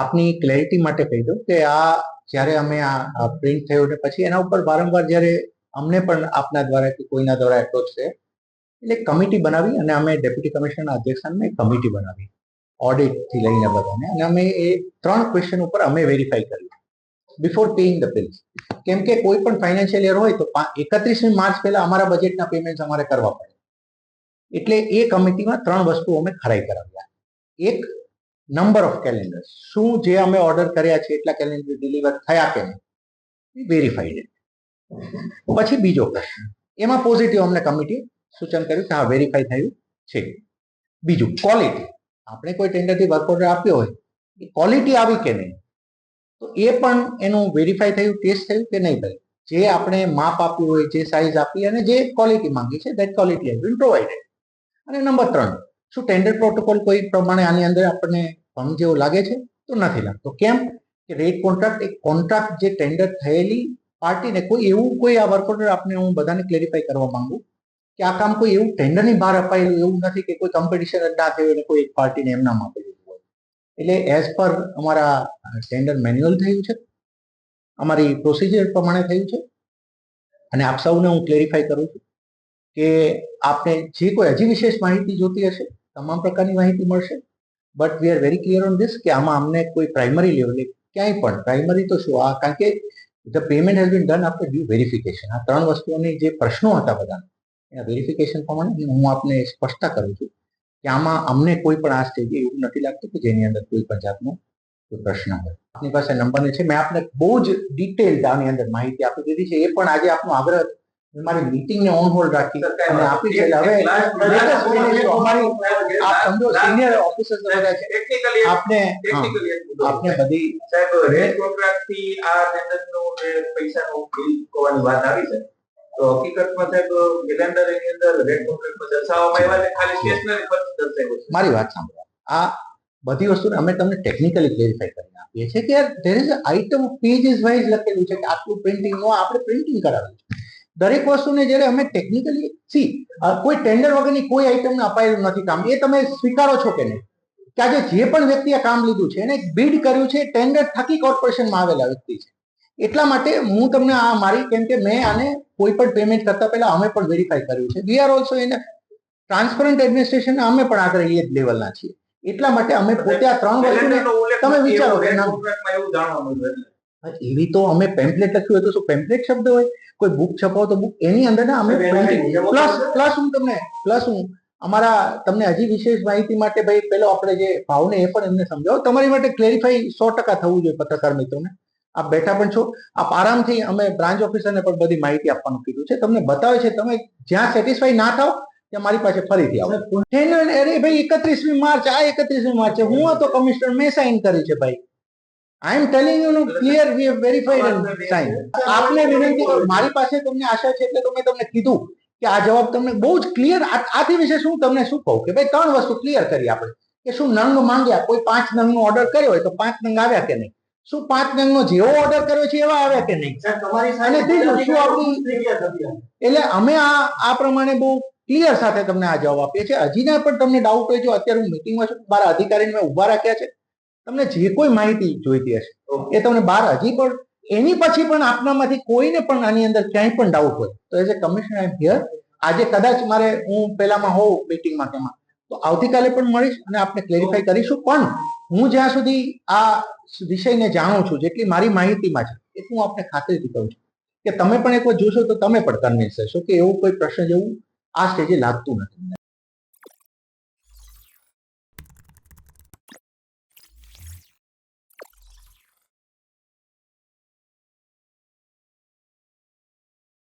આપની ક્લેરિટી માટે કહી દઉં કે આ જ્યારે અમે આ પ્રિન્ટ થયું ને પછી એના ઉપર વારંવાર જ્યારે અમને પણ આપના દ્વારા કે કોઈના દ્વારા એપ્રોચ છે એટલે કમિટી બનાવી અને અમે ડેપ્યુટી કમિશનરના અધ્યક્ષસ્થાને કમિટી બનાવી ઓડિટ થી લઈને બધાને અને અમે એ 3 ક્વેશ્ચન ઉપર અમે વેરીફાઈ કર્યું બિફોર પેઇંગ ધ બિલ્સ. કેમ કે કોઈ પણ ફાઇનાન્શિયલ યર હોય તો 31 માર્ચ પહેલા અમારા બજેટના પેમેન્ટ અમારે કરવા પડે. એટલે એ કમિટીમાં 3 વસ્તુ અમે ખરાઈ કરાવ્યા. એક, નંબર ઓફ કેલેન્ડર, શું જે અમે ઓર્ડર કર્યા છે એટલા કેલેન્ડર ડિલિવર થયા કે નહીં, વેરીફાઈડ. પછી બીજો પ્રશ્ન, એમાં પોઝિટિવ અમને કમિટી સૂચન કર્યું કે હા વેરીફાઈ થયું છે. બીજું, ક્વોલિટી, આપણે કોઈ ટેન્ડરથી વર્ક ઓર્ડર આપ્યો હોય એ ક્વોલિટી આવી કે નહીં, તો એ પણ એનું વેરીફાઈ થયું, ટેસ્ટ થયું કે નહીં થયું. જે આપણે માપ આપ્યું હોય, જે સાઇઝ આપી અને જે ક્વોલિટી માંગી છે that quality has been provided. અને નંબર 3, શું ટેન્ડર પ્રોટોકોલ કોઈ પ્રમાણે આની અંદર આપણને ફર્મ જેવું લાગે છે? તો નથી લાગતો. કેમ કે રેટ કોન્ટ્રાક્ટ એક કોન્ટ્રાક્ટ જે ટેન્ડર થયેલી પાર્ટીને કોઈ એવું કોઈ આ વર્ક ઓર્ડર આપને હું બધાને ક્લેરિફાઈ કરવા માંગુ કે આ કામ કોઈ એવું ટેન્ડરની બહાર અપાયેલું એવું નથી કે કોઈ કોમ્પિટિશન જ ના થયું અને કોઈ એક પાર્ટીને એમનામ આપેલું હોય. એટલે એઝ પર અમારા ટેન્ડર મેન્યુઅલ થયું છે, અમારી પ્રોસિજર પ્રમાણે થયું છે. અને આપ સૌને હું ક્લેરિફાઈ કરું છું કે આપને જે કોઈ હજી વિશેષ માહિતી જોતી હશે તમામ પ્રકારની માહિતી મળશે. But we are very clear on this કે આમાં અમને કોઈ પ્રાઇમરી લેવલે ક્યાંય પણ પ્રાઇમરી તો શું આ, કારણ કે the payment has been done after due verification. આ 3 વસ્તુઓની જે પ્રશ્નો હતા બધા એના વેરિફિકેશન પ્રમાણે હું આપને સ્પષ્ટતા કરું છું કે આમાં અમને કોઈ પણ આ સ્ટેજે એવું નથી લાગતું કે જેની અંદર કોઈ પણ જાતનો કોઈ પ્રશ્ન હોય. આપની પાસે નંબર છે, મેં આપને બહુ જ ડિટેલ આની અંદર માહિતી આપી દીધી છે. એ પણ આજે આપનો આગ્રહ મારી મીટિંગને ઓન હોલ્ડ રાખી અને આપી છે. હવે અમારી આપ સમજો સિનિયર ઓફિસર્સ બધા છે, આપને બધી સાહેબ રેટ કોન્ટ્રાક્ટ થી આ ટેન્ડરનો જે પૈસાનો બિલ ચૂકવવાની વાત આવી છે, તો હકીકતમાં સાહેબ કેલેન્ડર એની અંદર રેટ કોન્ટ્રાક્ટમાં દર્શાવવામાં આવ્યા છે, ખાલી સ્ટેશનરી ખર્ચ દર્શાવ્યો છે. મારી વાત સાંભળો, આ બધી વસ્તુને અમે તમને ટેકનિકલી ક્લેરિફાઈ કરીને આપીએ છીએ કે there is item pages wise લખેલું છે કે આટલું પ્રિન્ટિંગ નો આપણે પ્રિન્ટિંગ કરાવ્યું છે. દરેક વસ્તુને જ્યારે અમે ટેકનિકલી કોઈ ટેન્ડર વગરની કોઈ આઇટમને અપાયેલું નથી કામ, એ તમે સ્વીકારો છો કે નહીં? કે આજે જે પણ વ્યક્તિએ કામ લીધું છે એને બીડ કર્યું છે, ટેન્ડર થકી કોર્પોરેશનમાં આવેલા વ્યક્તિ છે. એટલા માટે હું તમને આ મારી, કેમ કે મેં આને કોઈ પણ પેમેન્ટ કરતા પહેલા અમે પણ વેરીફાઈ કર્યું છે. We are also in transparent administration, અમે પણ આગળ એ જ લેવલના છીએ. એટલા માટે અમે પોતે આ 3 વસ્તુને તમે વિચારો કે કોન્ટ્રાક્ટમાં એવું જાણવા મળ્યું. એવી તો અમે પેમ્પલેટ લખ્યું હોય તો શું પેમ્પલેટ શબ્દ હોય? કોઈ બુક છપાવો તો બુક એની અંદર ના અમે પ્લસ હું અમારા તમને હજી વિશેષ માહિતી માટે ભાઈ પેલો આપણે જે ભાવને એ પણ એમને સમજાવો. તમારી માટે ક્લેરિફાઈ 100% થવું જોઈએ પત્રકાર મિત્રોને. આપ બેઠા પણ છો, આપ આરામથી, અમે બ્રાન્ચ ઓફિસરને પણ બધી માહિતી આપવાનું કીધું છે, તમને બતાવે છે. તમે જ્યાં સેટિસ્ફાઈ ના થાવ ત્યાં મારી પાસે ફરીથી આવો. અરે ભાઈ 31મી માર્ચ, આ 31મી માર્ચ છે, હું તો કમિશનર મેં સાઇન કરી છે ભાઈ. I am telling you no clear, we have verified and signed. આપને વિનંતી કરું, મારી પાસે તમને આશા છે એટલે તો મેં તમને કીધું કે આ જવાબ તમને બહુ જ ક્લિયર. આથી વિશે શું તમને શું કહું કે ભાઈ 3 વસ્તુ ક્લિયર કરી આપણે કે શું નંગ માંગ્યા, કોઈ 5 નંગનો ઓર્ડર કર્યો હોય તો 5 નંગ આવ્યા કે નહીં, શું 5 નંગનો જેવો ઓર્ડર કર્યો છે એવા આવ્યા કે નહીં, અને ત્રીજું શું આપણી, એટલે અમે આ પ્રમાણે બહુ ક્લિયર સાથે તમને આ જવાબ આપીએ છીએ. હજીના પણ તમને ડાઉટ હોય, જો અત્યારે હું મિટિંગમાં છું, મારા અધિકારીને મેં ઉભા રાખ્યા છે, તમને જે કોઈ માહિતી જોઈતી હશે એ તમને બહાર હજી પણ એની પછી પણ આપનામાંથી કોઈને પણ આની અંદર ક્યાંય પણ ડાઉટ હોય તો as a commissioner I am here. આજે કદાચ મારે હું પહેલામાં હોઉં મીટિંગમાં તેમાં, તો આવતીકાલે પણ મળીશ અને આપણે ક્લેરિફાઈ કરીશું. પણ હું જ્યાં સુધી આ વિષયને જાણું છું, જેટલી મારી માહિતીમાં છે એટલું હું આપને ખાતરીથી કહું છું કે તમે પણ એકવાર જોશો તો તમે પણ કન્વિન્સ થશો કે એવું કોઈ પ્રશ્ન જેવું આ સ્ટેજે લાગતું નથી.